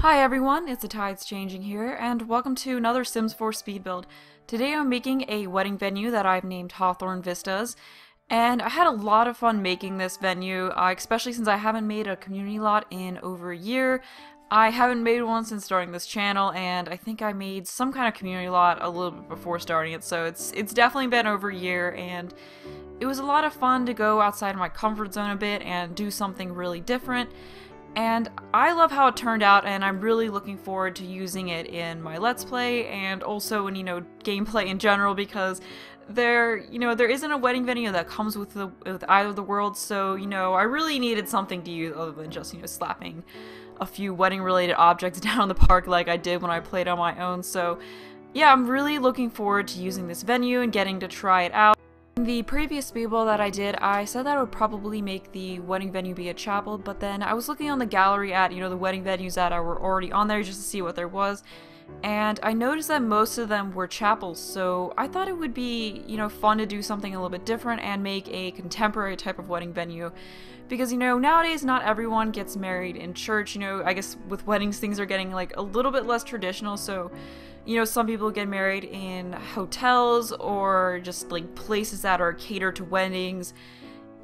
Hi everyone, it's TheTidesChanging here, and welcome to another Sims 4 speed build. Today I'm making a wedding venue that I've named Hawethorne Vistas, and I had a lot of fun making this venue, especially since I haven't made a community lot in over a year. I haven't made one since starting this channel, and I think I made some kind of community lot a little bit before starting it, so it's definitely been over a year, and it was a lot of fun to go outside of my comfort zone a bit and do something really different. And I love how it turned out, and I'm really looking forward to using it in my Let's Play and also in, gameplay in general, because there isn't a wedding venue that comes with either of the worlds, so, I really needed something to use other than just, slapping a few wedding-related objects down in the park like I did when I played on my own. So, yeah, I'm really looking forward to using this venue and getting to try it out. In the previous speed build that I did, I said that I would probably make the wedding venue be a chapel, but then I was looking on the gallery at, the wedding venues that were already on there just to see what there was, and I noticed that most of them were chapels, so I thought it would be, fun to do something a little bit different and make a contemporary type of wedding venue. Because, nowadays not everyone gets married in church, I guess with weddings things are getting, like, a little bit less traditional, so some people get married in hotels or just like places that are catered to weddings,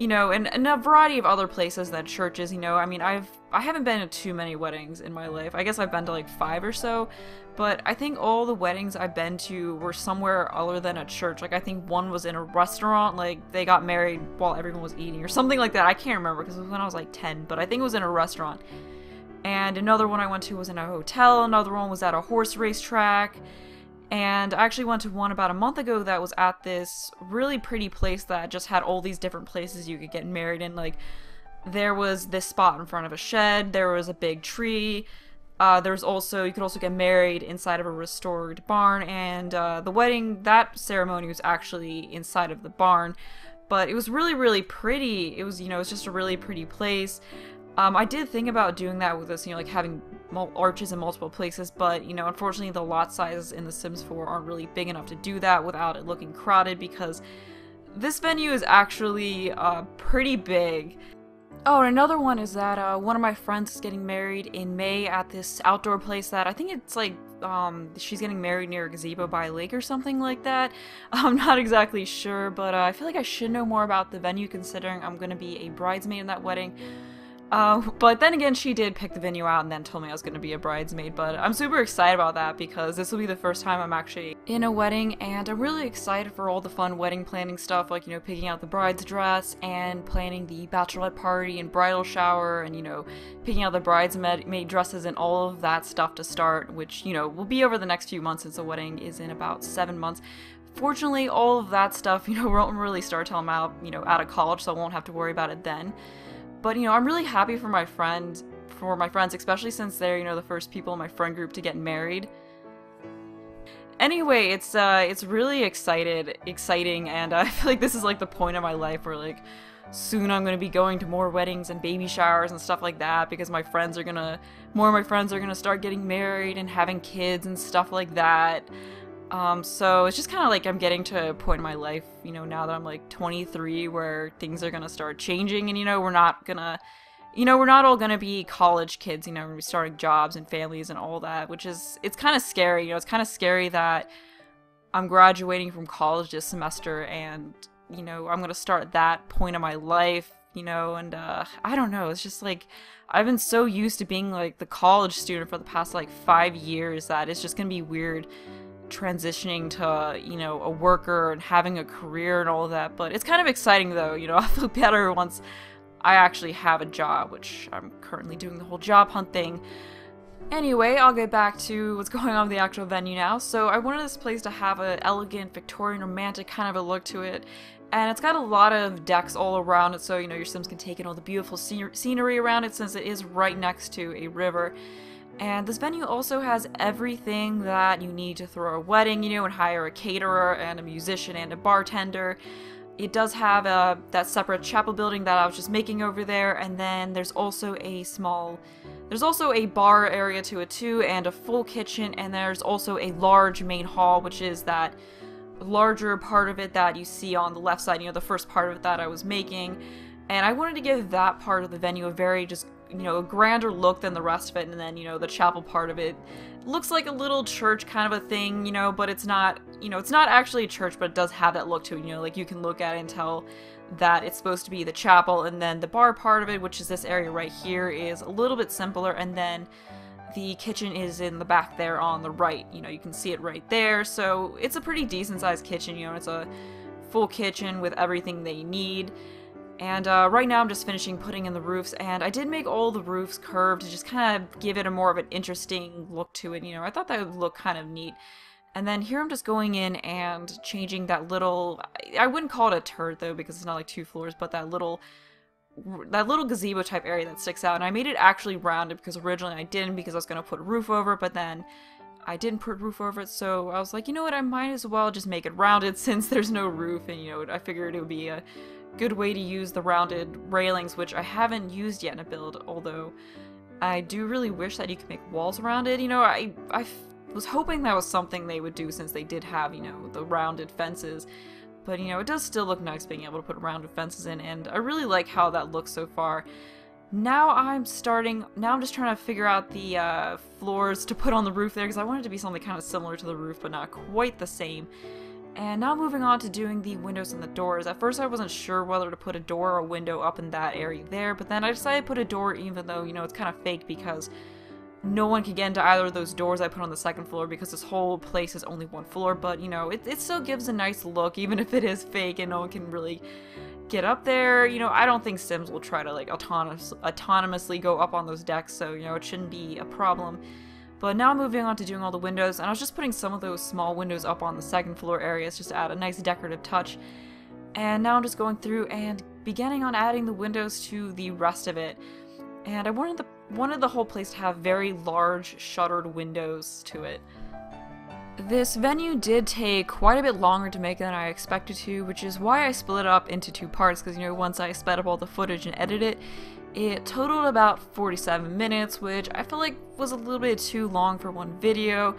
and a variety of other places than churches. I mean, I haven't been to too many weddings in my life. I guess I've been to like 5 or so, but I think all the weddings I've been to were somewhere other than a church. Like, I think one was in a restaurant, like they got married while everyone was eating or something like that. I can't remember because it was when I was like 10, but I think it was in a restaurant. And another one I went to was in a hotel, another one was at a horse race track, and I actually went to one about a month ago that was at this really pretty place that just had all these different places you could get married in. Like, there was this spot in front of a shed, there was a big tree, you could also get married inside of a restored barn, and the wedding, that ceremony was actually inside of the barn, but it was really, really pretty. It was, it's just a really pretty place. I did think about doing that with this, like having arches in multiple places, but, unfortunately the lot sizes in The Sims 4 aren't really big enough to do that without it looking crowded, because this venue is actually, pretty big. Oh, and another one is that, one of my friends is getting married in May at this outdoor place that I think it's like, she's getting married near a gazebo by a lake or something like that. I'm not exactly sure, but, I feel like I should know more about the venue considering I'm gonna be a bridesmaid in that wedding. But then again, she did pick the venue out and then told me I was going to be a bridesmaid, but I'm super excited about that because this will be the first time I'm actually in a wedding, and I'm really excited for all the fun wedding planning stuff, like, picking out the bride's dress and planning the bachelorette party and bridal shower and, picking out the bridesmaid dresses and all of that stuff to start, which, will be over the next few months since the wedding is in about 7 months. Fortunately, all of that stuff, won't really start till I'm out, out of college, so I won't have to worry about it then. But, I'm really happy for my friends, especially since they're, the first people in my friend group to get married. Anyway, it's really exciting, and I feel like this is, like, the point of my life where, like, soon I'm gonna be going to more weddings and baby showers and stuff like that, because more of my friends are gonna start getting married and having kids and stuff like that. So it's just kind of like I'm getting to a point in my life, now that I'm like 23, where things are gonna start changing, and we're not all gonna be college kids, we're gonna be starting jobs and families and all that, it's kind of scary, it's kind of scary that I'm graduating from college this semester, and, I'm gonna start that point of my life, and, I don't know, it's just like, I've been so used to being like the college student for the past like 5 years that it's just gonna be weird transitioning to, a worker and having a career and all of that, but it's kind of exciting though, I'll feel better once I actually have a job, which I'm currently doing the whole job hunt thing. Anyway, I'll get back to what's going on with the actual venue now. So I wanted this place to have an elegant, Victorian, romantic kind of a look to it, and it's got a lot of decks all around it, so, your Sims can take in all the beautiful scenery around it since it is right next to a river. And this venue also has everything that you need to throw a wedding, and hire a caterer and a musician and a bartender. It does have that separate chapel building that I was just making over there, and then there's also a bar area to it too, and a full kitchen, and there's also a large main hall, which is that larger part of it that you see on the left side, the first part of it that I was making. And I wanted to give that part of the venue a very just you know, a grander look than the rest of it, and then, you know, the chapel part of it looks like a little church kind of a thing, you know, but it's not, you know, it's not actually a church, but it does have that look to it, you know, like you can look at it and tell that it's supposed to be the chapel, and then the bar part of it, which is this area right here, is a little bit simpler, and then the kitchen is in the back there on the right, you know, you can see it right there, so it's a pretty decent sized kitchen, you know, it's a full kitchen with everything they need. And right now I'm just finishing putting in the roofs, and I did make all the roofs curved to just kind of give it a more of an interesting look to it, you know, I thought that would look kind of neat. And then here I'm just going in and changing that little, I wouldn't call it a turret though because it's not like 2 floors, but that little gazebo type area that sticks out. And I made it actually rounded because originally I didn't, because I was going to put a roof over it, but then I didn't put a roof over it, so I was like, you know what, I might as well just make it rounded since there's no roof, and you know, I figured it would be a good way to use the rounded railings, which I haven't used yet in a build, although I do really wish that you could make walls rounded. You know, I was hoping that was something they would do since they did have, you know, the rounded fences, but you know, it does still look nice being able to put rounded fences in, and I really like how that looks so far. Now I'm just trying to figure out the floors to put on the roof there, because I want it to be something kind of similar to the roof, but not quite the same. And now moving on to doing the windows and the doors. At first I wasn't sure whether to put a door or a window up in that area there, but then I decided to put a door, even though, you know, it's kind of fake because no one can get into either of those doors I put on the second floor because this whole place is only 1 floor, but, you know, it still gives a nice look, even if it is fake and no one can really get up there. You know, I don't think Sims will try to, like, autonomously go up on those decks, so, you know, it shouldn't be a problem. But now moving on to doing all the windows, and I was just putting some of those small windows up on the second floor areas just to add a nice decorative touch. And now I'm just going through and beginning on adding the windows to the rest of it. And I wanted the whole place to have very large shuttered windows to it. This venue did take quite a bit longer to make than I expected to, which is why I split it up into 2 parts, because, you know, once I sped up all the footage and edited it, it totaled about 47 minutes, which I feel like was a little bit too long for one video.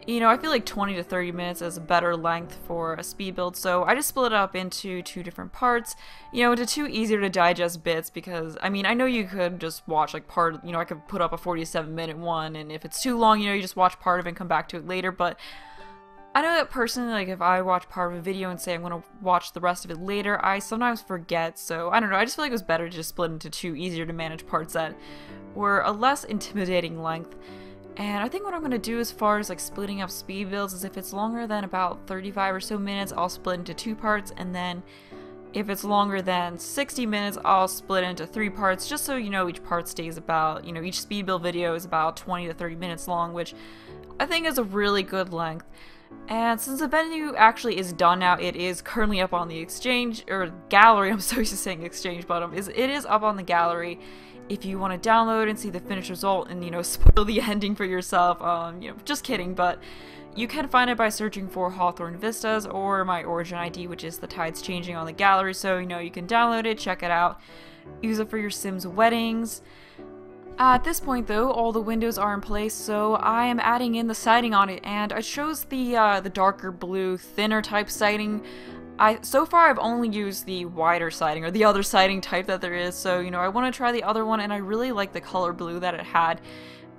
You know, I feel like 20 to 30 minutes is a better length for a speed build, so I just split it up into 2 different parts, you know, into 2 easier to digest bits, because, I mean, I know you could just watch, like, you know, I could put up a 47-minute one, and if it's too long, you know, you just watch part of it and come back to it later, but I know that personally, like, if I watch part of a video and say I'm going to watch the rest of it later, I sometimes forget, so I don't know, I just feel like it was better to just split into 2 easier to manage parts that were a less intimidating length. And I think what I'm going to do as far as, like, splitting up speed builds is if it's longer than about 35 or so minutes, I'll split into 2 parts, and then if it's longer than 60 minutes, I'll split into 3 parts, just so, you know, each part stays about, you know, each speed build video is about 20 to 30 minutes long, which I think is a really good length. And since the venue actually is done now, it is currently up on the exchange, or gallery, I'm so used to saying exchange, but it is up on the gallery if you want to download and see the finished result and, you know, spoil the ending for yourself. You know, just kidding, but you can find it by searching for Hawethorne Vistas or my origin ID, which is TheTidesChanging on the gallery, so, you know, you can download it, check it out, use it for your Sims weddings. At this point, though, all the windows are in place, so I am adding in the siding on it, and I chose the darker blue, thinner type siding. So far I've only used the wider siding, or the other siding type that there is, so, you know, I want to try the other one, and I really like the color blue that it had.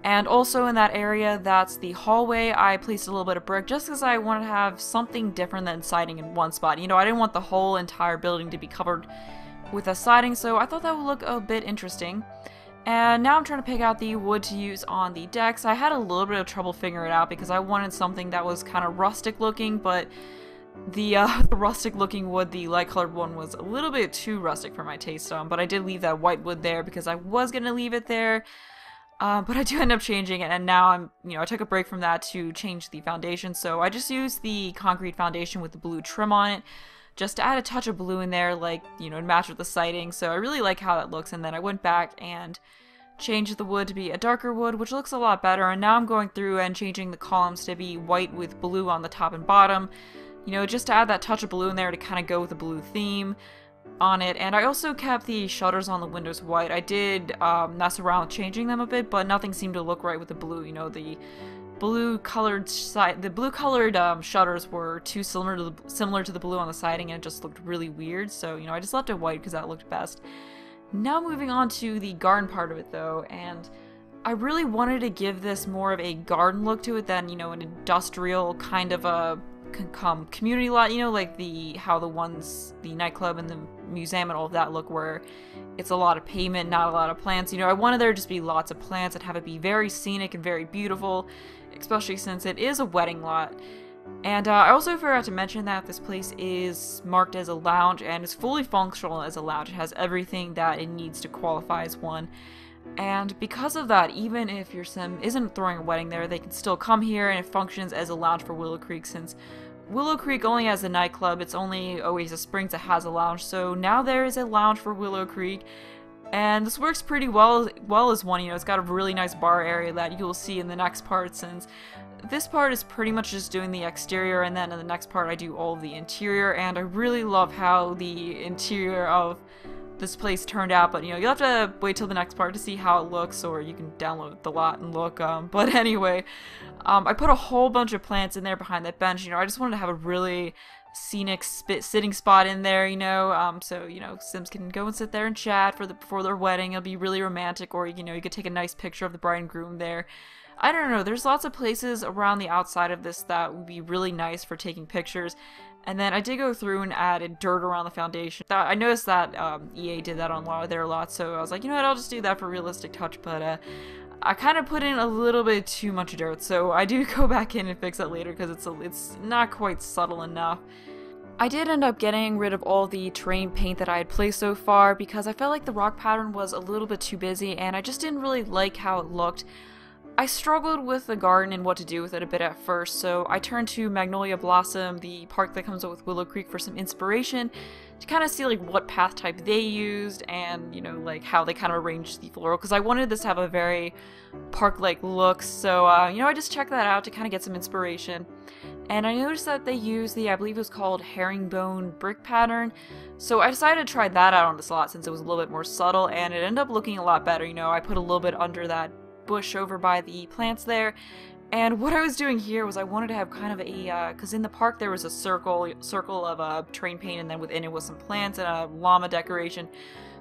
And also in that area, that's the hallway, I placed a little bit of brick, just because I wanted to have something different than siding in one spot. You know, I didn't want the whole entire building to be covered with a siding, so I thought that would look a bit interesting. And now I'm trying to pick out the wood to use on the decks. I had a little bit of trouble figuring it out because I wanted something that was kind of rustic looking, but the rustic looking wood, the light colored one, was a little bit too rustic for my taste, but I did leave that white wood there because I was going to leave it there, but I do end up changing it, and now I took a break from that to change the foundation, so I just used the concrete foundation with the blue trim on it, just to add a touch of blue in there, like, you know, to match with the siding, so I really like how that looks. And then I went back and changed the wood to be a darker wood, which looks a lot better, and now I'm going through and changing the columns to be white with blue on the top and bottom, you know, just to add that touch of blue in there to kind of go with the blue theme on it. And I also kept the shutters on the windows white. I did mess around with changing them a bit, but nothing seemed to look right with the blue, you know, the blue colored shutters were too similar to the blue on the siding, and it just looked really weird, so, you know, I just left it white because that looked best. Now moving on to the garden part of it though, and I really wanted to give this more of a garden look to it than, you know, an industrial kind of a community lot, you know, like the nightclub and the museum and all of that look, where it's a lot of pavement, not a lot of plants. You know, I wanted there to just be lots of plants and have it be very scenic and very beautiful, especially since it is a wedding lot. And I also forgot to mention that this place is marked as a lounge and is fully functional as a lounge. It has everything that it needs to qualify as one. And because of that, even if your sim isn't throwing a wedding there, they can still come here, and it functions as a lounge for Willow Creek, since Willow Creek only has a nightclub. It's only Oasis Springs that has a lounge, so now there is a lounge for Willow Creek. And this works pretty well as one. You know, it's got a really nice bar area that you'll see in the next part, since this part is pretty much just doing the exterior, and then in the next part I do all of the interior, and I really love how the interior of this place turned out. But, you know, you'll have to wait till the next part to see how it looks, or you can download the lot and look. But anyway, I put a whole bunch of plants in there behind that bench. You know, I just wanted to have a really scenic sitting spot in there, you know, so, you know, Sims can go and sit there and chat before their wedding. It'll be really romantic, or, you know, you could take a nice picture of the bride and groom there. I don't know, there's lots of places around the outside of this that would be really nice for taking pictures. And then I did go through and added dirt around the foundation. I noticed that EA did that on a lot of their lots, so I was like, you know what, I'll just do that for a realistic touch, but I kind of put in a little bit too much dirt, so I do go back in and fix that later because it's not quite subtle enough. I did end up getting rid of all the terrain paint that I had placed so far because I felt like the rock pattern was a little bit too busy and I just didn't really like how it looked. I struggled with the garden and what to do with it a bit at first, so I turned to Magnolia Blossom, the park that comes up with Willow Creek, for some inspiration to kind of see like what path type they used and, you know, like how they kind of arranged the floral, because I wanted this to have a very park-like look. So, you know, I just checked that out to kind of get some inspiration. And I noticed that they used I believe it was called herringbone brick pattern. So I decided to try that out on this lot since it was a little bit more subtle, and it ended up looking a lot better. You know, I put a little bit under that bush over by the plants there. And what I was doing here was I wanted to have kind of a, because in the park there was a circle of terrain paint, and then within it was some plants and a llama decoration.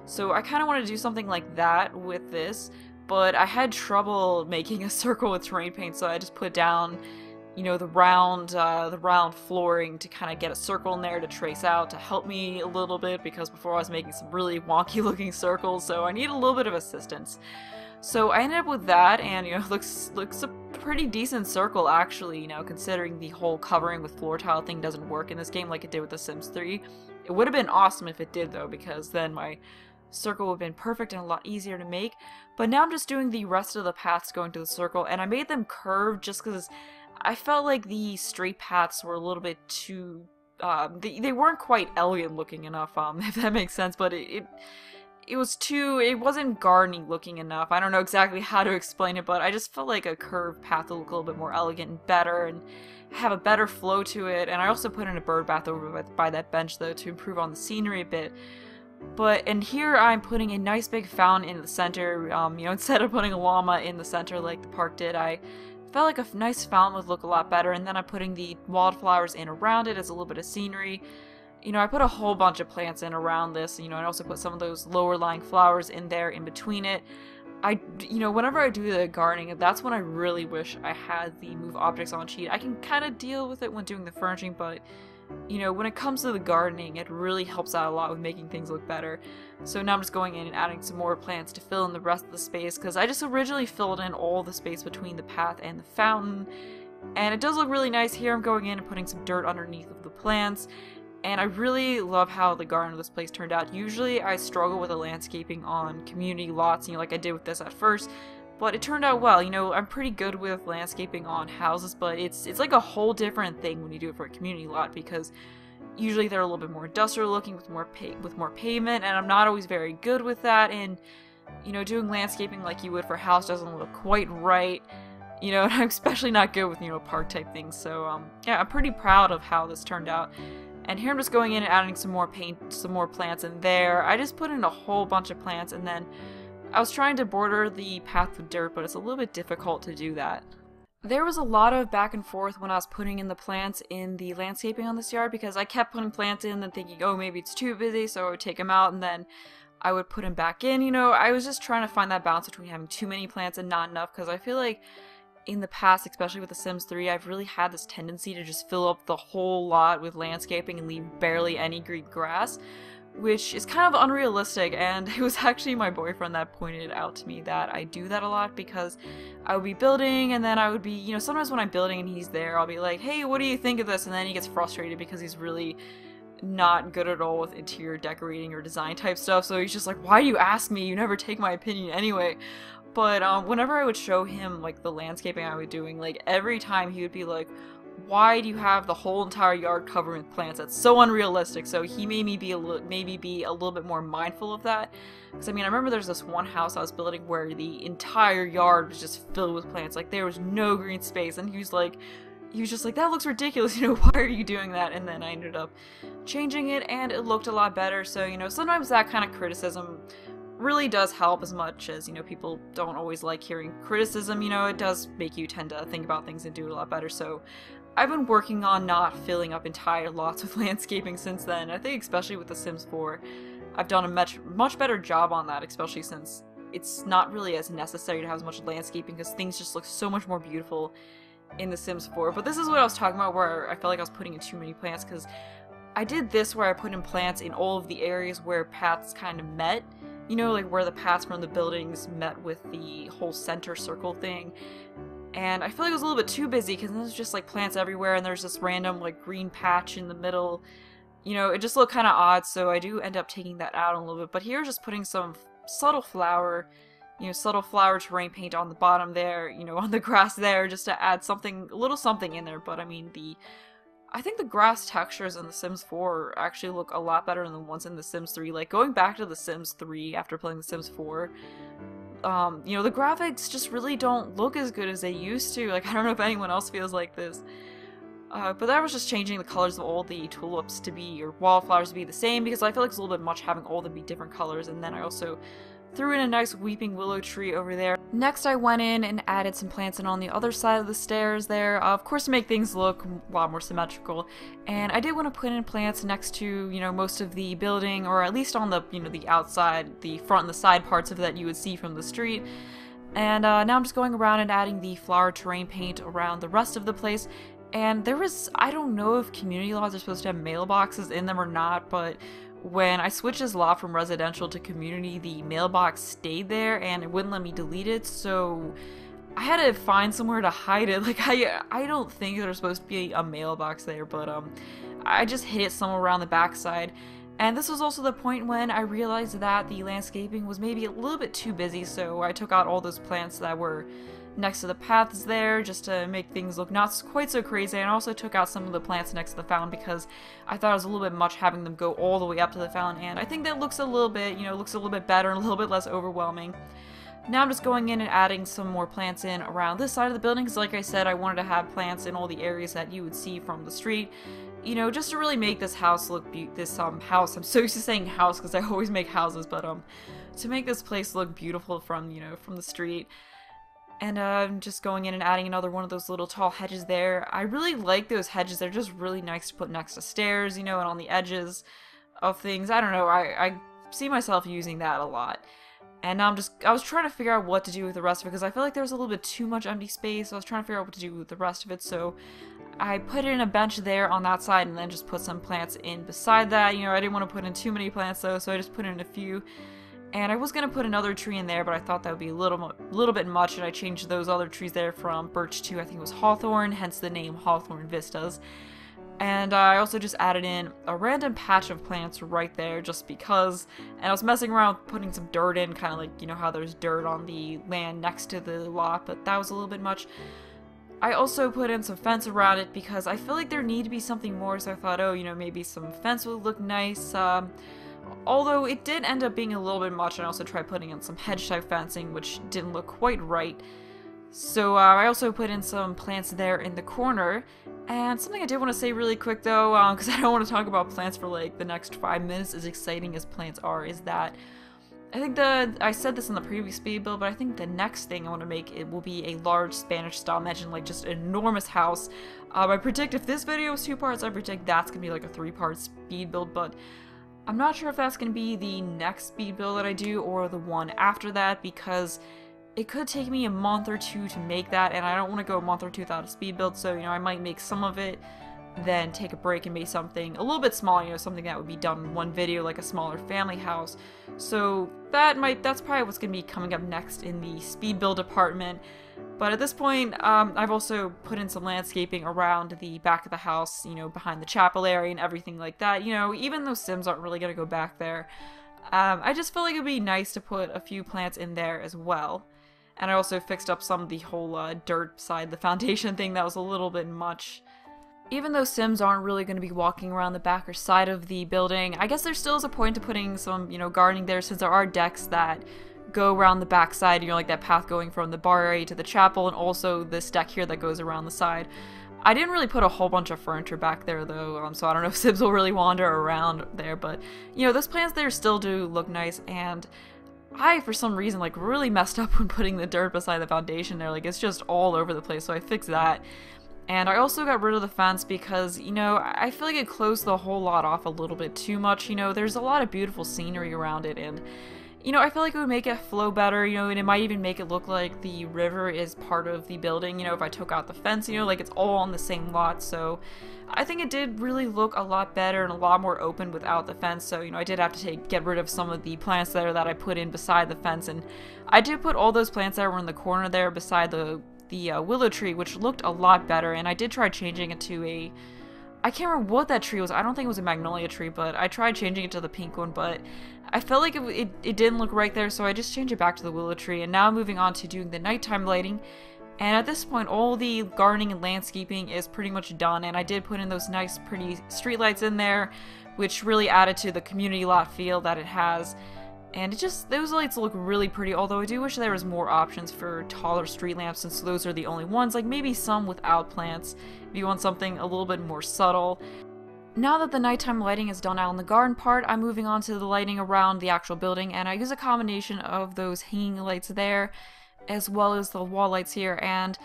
So I kind of wanted to do something like that with this, but I had trouble making a circle with terrain paint, so I just put down, you know, the round flooring to kind of get a circle in there to trace out to help me a little bit, because before I was making some really wonky looking circles, so I need a little bit of assistance. So I ended up with that, and, you know, looks a pretty decent circle actually, you know, considering the whole covering with floor tile thing doesn't work in this game like it did with The Sims 3. It would have been awesome if it did though, because then my circle would have been perfect and a lot easier to make. But now I'm just doing the rest of the paths going to the circle, and I made them curved just because I felt like the straight paths were a little bit too, they weren't quite elegant looking enough, if that makes sense, but it wasn't gardening looking enough. I don't know exactly how to explain it, but I just felt like a curved path would look a little bit more elegant and better and have a better flow to it. And I also put in a bird bath over by that bench though to improve on the scenery a bit. And here I'm putting a nice big fountain in the center. You know, instead of putting a llama in the center like the park did, I felt like a nice fountain would look a lot better. And then I'm putting the wildflowers in around it as a little bit of scenery. You know, I put a whole bunch of plants in around this, you know, and also put some of those lower lying flowers in there in between it. You know, whenever I do the gardening, that's when I really wish I had the move objects on sheet. I can kind of deal with it when doing the furnishing, but, you know, when it comes to the gardening, it really helps out a lot with making things look better. So now I'm just going in and adding some more plants to fill in the rest of the space, because I just originally filled in all the space between the path and the fountain. And it does look really nice. Here I'm going in and putting some dirt underneath of the plants. And I really love how the garden of this place turned out. Usually I struggle with the landscaping on community lots, you know, like I did with this at first, but it turned out well. You know, I'm pretty good with landscaping on houses, but it's like a whole different thing when you do it for a community lot, because usually they're a little bit more industrial looking with more pavement, and I'm not always very good with that. And, you know, doing landscaping like you would for a house doesn't look quite right. You know, and I'm especially not good with, you know, park type things. So, yeah, I'm pretty proud of how this turned out. And here I'm just going in and adding some more paint, some more plants in there. I just put in a whole bunch of plants, and then I was trying to border the path with dirt, but it's a little bit difficult to do that. There was a lot of back and forth when I was putting in the plants in the landscaping on this yard, because I kept putting plants in and thinking, oh, maybe it's too busy, so I would take them out, and then I would put them back in. You know, I was just trying to find that balance between having too many plants and not enough, because I feel like in the past, especially with The Sims 3, I've really had this tendency to just fill up the whole lot with landscaping and leave barely any green grass, which is kind of unrealistic. And it was actually my boyfriend that pointed out to me that I do that a lot, because I would be building and then I would be, you know, sometimes when I'm building and he's there, I'll be like, hey, what do you think of this? And then he gets frustrated because he's really not good at all with interior decorating or design type stuff, so he's just like, why do you ask me? You never take my opinion anyway. But whenever I would show him like the landscaping I was doing, like every time he would be like, why do you have the whole entire yard covered with plants? That's so unrealistic. So he made me be maybe be a little bit more mindful of that. Because I mean, I remember there's this one house I was building where the entire yard was just filled with plants. Like there was no green space, and he was just like, that looks ridiculous, you know, why are you doing that? And then I ended up changing it and it looked a lot better. So, you know, sometimes that kind of criticism really does help, as much as, you know, people don't always like hearing criticism. You know, it does make you tend to think about things and do it a lot better. So I've been working on not filling up entire lots with landscaping since then. I think especially with The Sims 4, I've done a much better job on that, especially since it's not really as necessary to have as much landscaping, because things just look so much more beautiful in The Sims 4. But this is what I was talking about, where I felt like I was putting in too many plants, because I did this where I put in plants in all of the areas where paths kind of met. You know, like where the paths from the buildings met with the whole center circle thing. And I feel like it was a little bit too busy, because there's just like plants everywhere and there's this random like green patch in the middle. You know, it just looked kind of odd, so I do end up taking that out a little bit. But here, just putting some subtle flower terrain paint on the bottom there, you know, on the grass there, just to add something, a little something in there. But I mean, I think the grass textures in The Sims 4 actually look a lot better than the ones in The Sims 3. Like, going back to The Sims 3 after playing The Sims 4, you know, the graphics just really don't look as good as they used to. Like, I don't know if anyone else feels like this. But that was just changing the colors of all the tulips to be, or wildflowers to be the same, because I feel like it's a little bit much having all of them be different colors. And then I also threw in a nice weeping willow tree over there. Next, I went in and added some plants in on the other side of the stairs there, of course to make things look a lot more symmetrical. And I did want to put in plants next to, you know, most of the building, or at least on the, you know, the outside, the front and the side parts of that you would see from the street. And now I'm just going around and adding the flower terrain paint around the rest of the place. And there was, I don't know if community laws are supposed to have mailboxes in them or not, but when I switched this lot from residential to community, the mailbox stayed there and it wouldn't let me delete it, so I had to find somewhere to hide it. Like, I don't think there's supposed to be a mailbox there, but I just hid it somewhere around the backside. And this was also the point when I realized that the landscaping was maybe a little bit too busy, so I took out all those plants that were next to the paths there, just to make things look not quite so crazy. And I also took out some of the plants next to the fountain, because I thought it was a little bit much having them go all the way up to the fountain, and I think that looks a little bit, you know, looks a little bit better and a little bit less overwhelming. Now I'm just going in and adding some more plants in around this side of the building, because like I said, I wanted to have plants in all the areas that you would see from the street, you know, just to really make this house look house, I'm so used to saying house because I always make houses, but to make this place look beautiful from, you know, from the street. And I'm just going in and adding another one of those little tall hedges there. I really like those hedges. They're just really nice to put next to stairs, you know, and on the edges of things. I don't know, I see myself using that a lot. And now I was trying to figure out what to do with the rest of it, because I feel like there was a little bit too much empty space. So I was trying to figure out what to do with the rest of it. So I put in a bench there on that side and then just put some plants in beside that. You know, I didn't want to put in too many plants though, so I just put in a few. And I was going to put another tree in there, but I thought that would be a little bit much, and I changed those other trees there from birch to, I think it was Hawethorne, hence the name Hawethorne Vistas. And I also just added in a random patch of plants right there, just because. And I was messing around with putting some dirt in, kind of like, you know, how there's dirt on the land next to the lot, but that was a little bit much. I also put in some fence around it, because I feel like there needed to be something more, so I thought, oh, you know, maybe some fence would look nice. Although it did end up being a little bit much, and I also tried putting in some hedge-type fencing, which didn't look quite right. So I also put in some plants there in the corner. And something I did want to say really quick though, because I don't want to talk about plants for like the next 5 minutes, as exciting as plants are, is that I think I said this in the previous speed build, but I think the next thing I want to make, it will be a large Spanish-style mansion, like just an enormous house. I predict if this video is 2 parts, I predict that's going to be like a 3-part speed build, but I'm not sure if that's going to be the next speed build that I do or the one after that, because it could take me a month or two to make that, and I don't want to go a month or two without a speed build, so, I might make some of it, then take a break and make something a little bit small, something that would be done in one video, like a smaller family house. So that's probably what's going to be coming up next in the speed build department. But at this point, I've also put in some landscaping around the back of the house, behind the chapel area and everything like that. Even though Sims aren't really going to go back there, I just felt like it would be nice to put a few plants in there as well. And I also fixed up some of the whole dirt beside the foundation thing that was a little bit much. Even though Sims aren't really going to be walking around the back or side of the building, I guess there still is a point to putting some, gardening there, since there are decks that go around the back side, like that path going from the bar area to the chapel, and also this deck here that goes around the side. I didn't really put a whole bunch of furniture back there though, so I don't know if Sims will really wander around there, but those plants there still do look nice, and I, for some reason, really messed up when putting the dirt beside the foundation there. It's just all over the place, so I fixed that. And I also got rid of the fence because, I feel like it closed the whole lot off a little bit too much. There's a lot of beautiful scenery around it, and I feel like it would make it flow better, and it might even make it look like the river is part of the building, if I took out the fence, like it's all on the same lot. So I think it did really look a lot better and a lot more open without the fence. So, I did have to get rid of some of the plants there that I put in beside the fence, and I did put all those plants that were in the corner there beside the willow tree, which looked a lot better, and I did try changing it to I can't remember what that tree was. I don't think it was a magnolia tree, but I tried changing it to the pink one, but I felt like it didn't look right there, so I just changed it back to the willow tree. And now moving on to doing the nighttime lighting. And at this point, all the gardening and landscaping is pretty much done, and I did put in those nice, pretty streetlights in there, which really added to the community lot feel that it has. And those lights look really pretty, although I do wish there was more options for taller street lamps, since those are the only ones, maybe some without plants, if you want something a little bit more subtle. Now that the nighttime lighting is done out in the garden part, I'm moving on to the lighting around the actual building, and I use a combination of those hanging lights there, as well as the wall lights here, and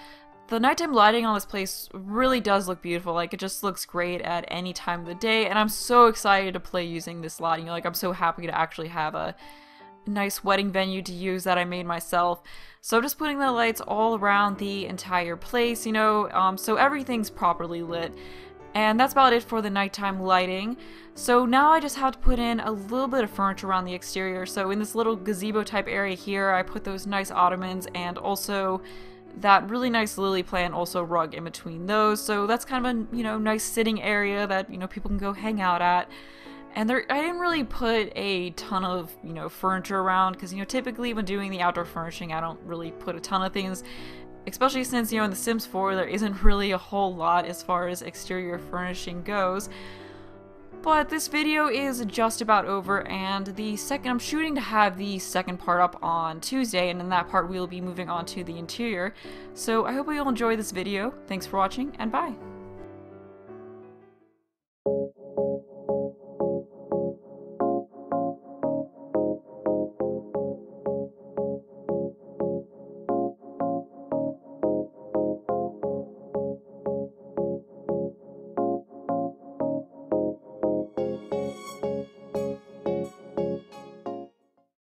the nighttime lighting on this place really does look beautiful. It just looks great at any time of the day, and I'm so excited to play using this lighting. I'm so happy to actually have a nice wedding venue to use that I made myself. So I'm just putting the lights all around the entire place, so everything's properly lit. And that's about it for the nighttime lighting. So now I just have to put in a little bit of furniture around the exterior. So in this little gazebo type area here, I put those nice ottomans and also that really nice lily plant, also rug in between those. So that's kind of a, nice sitting area that, people can go hang out at. And I didn't really put a ton of, furniture around because, typically when doing the outdoor furnishing, I don't really put a ton of things. Especially since, in The Sims 4, there isn't really a whole lot as far as exterior furnishing goes. But this video is just about over, and I'm shooting to have the second part up on Tuesday, and in that part we'll be moving on to the interior. So I hope you all enjoy this video. Thanks for watching, and bye!